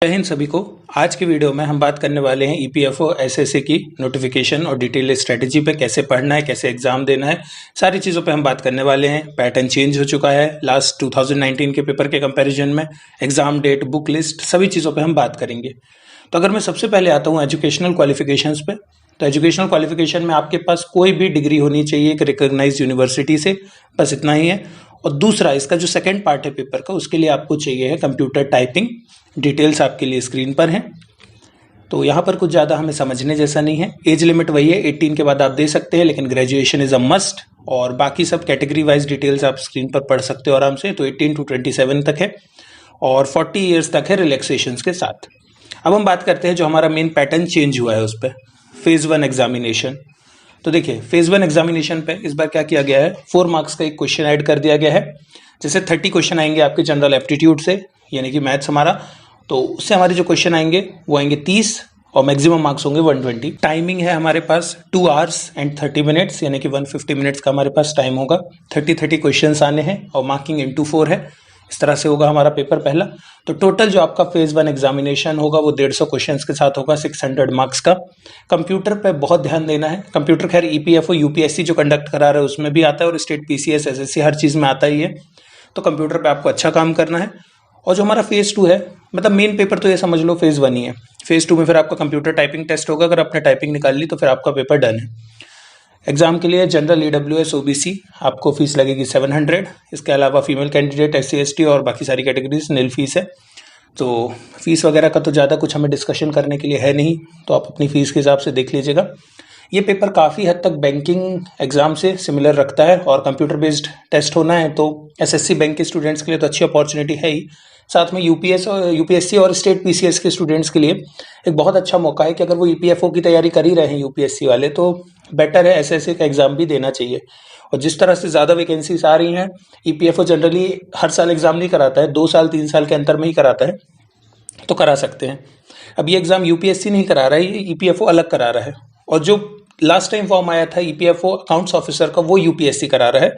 जय हिंद सभी को। आज के वीडियो में हम बात करने वाले हैं ईपीएफओ एसएससी की नोटिफिकेशन और डिटेल स्ट्रेटजी पे, कैसे पढ़ना है, कैसे एग्जाम देना है, सारी चीज़ों पे हम बात करने वाले हैं। पैटर्न चेंज हो चुका है लास्ट 2019 के पेपर के कंपैरिजन में, एग्जाम डेट, बुक लिस्ट, सभी चीज़ों पे हम बात करेंगे। तो अगर मैं सबसे पहले आता हूँ एजुकेशनल क्वालिफिकेशंस पे, तो एजुकेशनल क्वालिफिकेशन में आपके पास कोई भी डिग्री होनी चाहिए एक रिकॉग्नाइज्ड यूनिवर्सिटी से, बस इतना ही है। और दूसरा, इसका जो सेकंड पार्ट है पेपर का, उसके लिए आपको चाहिए है कंप्यूटर टाइपिंग। डिटेल्स आपके लिए स्क्रीन पर हैं, तो यहाँ पर कुछ ज़्यादा हमें समझने जैसा नहीं है। एज लिमिट वही है, 18 के बाद आप दे सकते हैं, लेकिन ग्रेजुएशन इज़ अ मस्ट। और बाकी सब कैटेगरी वाइज डिटेल्स आप स्क्रीन पर पढ़ सकते हो आराम से। तो 18 to 27 तक है और 40 ईयर्स तक है रिलैक्सेशंस के साथ। अब हम बात करते हैं जो हमारा मेन पैटर्न चेंज हुआ है उस पर, फेज़ 1 एग्जामिनेशन। तो देखिए, फेज़ 1 एग्जामिनेशन पे इस बार क्या किया गया है, 4 मार्क्स का एक क्वेश्चन ऐड कर दिया गया है। जैसे 30 क्वेश्चन आएंगे आपके जनरल एप्टीट्यूड से, यानी कि मैथ्स हमारा, तो उससे हमारे जो क्वेश्चन आएंगे वो आएंगे 30 और मैक्सिमम मार्क्स होंगे 120। टाइमिंग है हमारे पास 2 hours and 30 minutes, यानी कि 150 मिनट्स का हमारे पास टाइम होगा। 30 क्वेश्चंस आने हैं और मार्किंग इंटू 4 है। इस तरह से होगा हमारा पेपर पहला। तो टोटल जो आपका फेज़ 1 एग्जामिनेशन होगा वो 150 क्वेश्चंस के साथ होगा, 600 मार्क्स का। कंप्यूटर पे बहुत ध्यान देना है। कंप्यूटर खैर ईपीएफओ यूपीएससी जो कंडक्ट करा रहा है उसमें भी आता है, और स्टेट पीसीएस एसएससी हर चीज़ में आता ही है। तो कंप्यूटर पे आपको अच्छा काम करना है। और जो हमारा फेज़ 2 है, मतलब मेन पेपर तो ये समझ लो फेज़ 1 ही है। फेज़ 2 में फिर आपका कंप्यूटर टाइपिंग टेस्ट होगा। अगर आपने टाइपिंग निकाल ली तो फिर आपका पेपर डन है। एग्जाम के लिए जनरल ईडब्ल्यूएस ओबीसी आपको फीस लगेगी 700। इसके अलावा फीमेल कैंडिडेट एससी एसटी और बाकी सारी कैटेगरीज निल फीस है। तो फीस वगैरह का तो ज़्यादा कुछ हमें डिस्कशन करने के लिए है नहीं, तो आप अपनी फ़ीस के हिसाब से देख लीजिएगा। ये पेपर काफ़ी हद तक बैंकिंग एग्जाम से सिमिलर रखता है और कंप्यूटर बेस्ड टेस्ट होना है, तो एसएससी बैंक के स्टूडेंट्स के लिए तो अच्छी अपॉर्चुनिटी है ही। साथ में यूपीएससी और स्टेट पीसीएस के स्टूडेंट्स के लिए एक बहुत अच्छा मौका है कि अगर वो ईपीएफओ की तैयारी कर ही रहे हैं यूपीएससी वाले, तो बेटर है एसएससी का एग्ज़ाम भी देना चाहिए। और जिस तरह से ज़्यादा वैकेंसीज आ रही हैं, ईपीएफओ जनरली हर साल एग्ज़ाम नहीं कराता है, 2 साल 3 साल के अंतर में ही कराता है, तो करा सकते हैं। अब ये एग्ज़ाम यूपीएससी नहीं करा रहा है, ये ईपीएफओ अलग करा रहा है। और जो लास्ट टाइम फॉर्म आया था ईपीएफओ अकाउंट्स ऑफिसर का, वो यूपीएससी करा रहा है।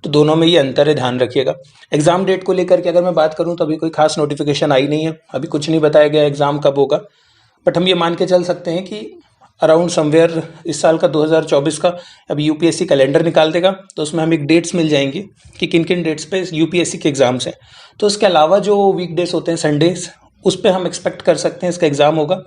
तो दोनों में ये अंतर है, ध्यान रखिएगा। एग्जाम डेट को लेकर के अगर मैं बात करूं तो अभी कोई खास नोटिफिकेशन आई नहीं है, अभी कुछ नहीं बताया गया एग्जाम कब होगा। बट हम ये मान के चल सकते हैं कि अराउंड समवेयर इस साल का 2024 का अभी यूपीएससी कैलेंडर निकाल देगा, तो उसमें हमें एक डेट्स मिल जाएंगी कि किन किन डेट्स पे यूपीएससी के एग्जाम्स हैं। तो उसके अलावा जो वीकडेज होते हैं, संडेज, उस पर हम एक्सपेक्ट कर सकते हैं इसका एग्जाम होगा।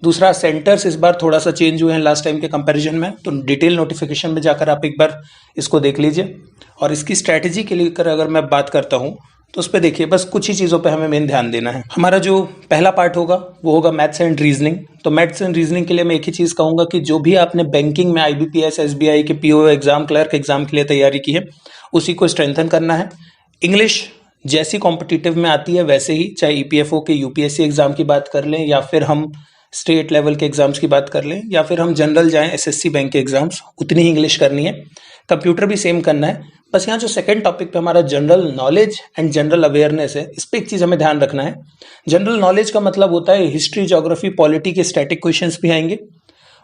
दूसरा, सेंटर्स इस बार थोड़ा सा चेंज हुए हैं लास्ट टाइम के कंपैरिजन में, तो डिटेल नोटिफिकेशन में जाकर आप एक बार इसको देख लीजिए। और इसकी स्ट्रैटेजी के लेकर अगर मैं बात करता हूँ तो उस पर देखिए, बस कुछ ही चीज़ों पे हमें मेन ध्यान देना है। हमारा जो पहला पार्ट होगा वो होगा मैथ्स एंड रीजनिंग। तो मैथ्स एंड रीजनिंग के लिए मैं एक ही चीज़ कहूँगा कि जो भी आपने बैंकिंग में आईबीपीएस एसबीआई के पीओ एग्जाम, क्लर्क एग्जाम के लिए तैयारी की है, उसी को स्ट्रेंथन करना है। इंग्लिश जैसी कॉम्पिटिटिव में आती है वैसे ही, चाहे ईपीएफओ के यूपीएससी एग्जाम की बात कर लें, या फिर हम स्टेट लेवल के एग्जाम्स की बात कर लें, या फिर हम जनरल जाएं एसएससी बैंक के एग्जाम्स, उतनी ही इंग्लिश करनी है। कंप्यूटर भी सेम करना है। बस यहाँ जो सेकंड टॉपिक पे हमारा general knowledge and general awareness है, इस पर एक चीज़ हमें ध्यान रखना है। जनरल नॉलेज का मतलब होता है हिस्ट्री, ज्योग्राफी, पॉलिटी के स्टैटिक क्वेश्चंस भी आएंगे।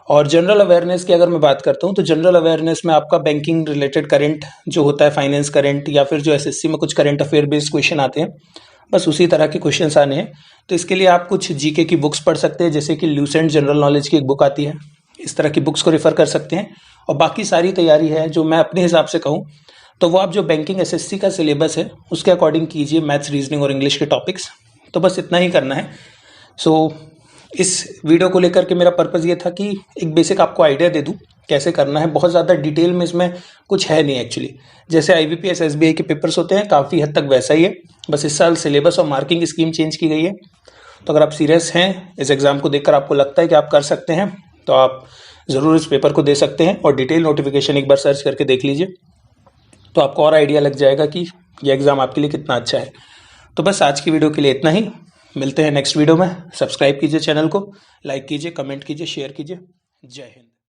और जनरल अवेयरनेस की अगर मैं बात करता हूँ तो जनरल अवेयरनेस में आपका बैंकिंग रिलेटेड करंट जो होता है, फाइनेंस करंट, या फिर जो एसएससी में कुछ करंट अफेयर बेस्ड क्वेश्चन आते हैं, बस उसी तरह के क्वेश्चंस आने हैं। तो इसके लिए आप कुछ जीके की बुक्स पढ़ सकते हैं, जैसे कि ल्यूसेंट जनरल नॉलेज की एक बुक आती है, इस तरह की बुक्स को रेफर कर सकते हैं। और बाकी सारी तैयारी है जो मैं अपने हिसाब से कहूँ तो वो आप जो बैंकिंग एसएससी का सिलेबस है उसके अकॉर्डिंग कीजिए, मैथ्स, रीजनिंग और इंग्लिश के टॉपिक्स। तो बस इतना ही करना है। सो इस वीडियो को लेकर के मेरा पर्पज़ ये था कि एक बेसिक आपको आइडिया दे दूं कैसे करना है। बहुत ज़्यादा डिटेल में इसमें कुछ है नहीं एक्चुअली। जैसे आईबीपीएस एसबीआई के पेपर्स होते हैं, काफ़ी हद तक वैसा ही है, बस इस साल सिलेबस और मार्किंग स्कीम चेंज की गई है। तो अगर आप सीरियस हैं, इस एग्ज़ाम को देखकर आपको लगता है कि आप कर सकते हैं, तो आप ज़रूर इस पेपर को दे सकते हैं। और डिटेल नोटिफिकेशन एक बार सर्च करके देख लीजिए, तो आपको और आइडिया लग जाएगा कि यह एग्ज़ाम आपके लिए कितना अच्छा है। तो बस आज की वीडियो के लिए इतना ही। मिलते हैं नेक्स्ट वीडियो में। सब्सक्राइब कीजिए चैनल को, लाइक कीजिए, कमेंट कीजिए, शेयर कीजिए। जय हिंद।